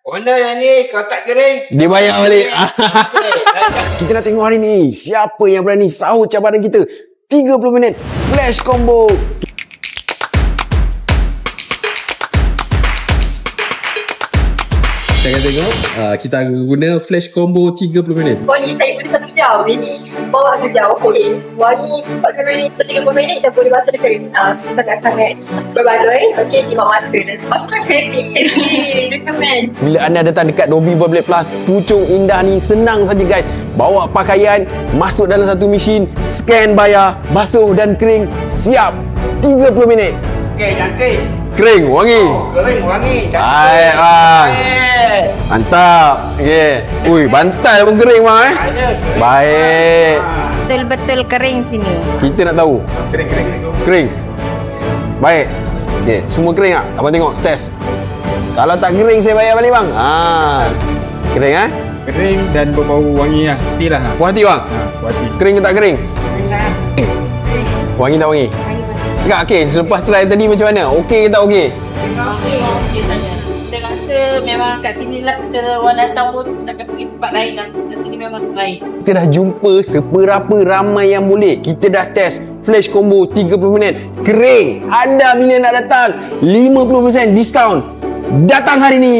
Owner yang ni, kalau tak kering, Dia bayar balik. okey. Kita nak tengok hari ni siapa yang berani sahut cabaran kita. 30 minit flash combo. Saya akan tengok kita akan guna flash combo 30 minit. Wangi tak boleh 1 jam. Ini bawa 1 jam. Okey. Wangi cepat kering. So 30 minit dah boleh basuh dia kering. Sangat-sangat berbaloi. Okey, jimat masa. Dan of course happy. Recommend. Bila anda datang dekat Dobi Berblade Plus, pucung indah ni senang saja guys. Bawa pakaian, masuk dalam satu mesin, scan bayar, basuh dan kering, siap. 30 minit. Okey, cantik. Kering, wangi. Kering, wangi. Baik bang. Mantap. Okey. Ui, bantal pun kering bang Ada. Baik. Betul-betul kering sini. Kita nak tahu. Kering. Baik. Okey, semua kering tak? Abang tengok, test. Kalau tak kering saya bayar balik bang. Kering Kering dan berbau wangi lah. Hati lah. Puas hati bang? Puas hati. Kering ke tak kering? Kering sangat. Wangi tak wangi? Kak, okey, selepas try tadi macam mana? Okey ke tak okey? Okey saja. Kita rasa memang kat sini lah kita orang datang pun takkan pergi tempat lain lah. Kat sini memang lain. Kita dah jumpa seberapa ramai yang boleh. Kita dah test flash combo 30 minit. Kering. Anda bila nak datang 50% diskaun. Datang hari ni.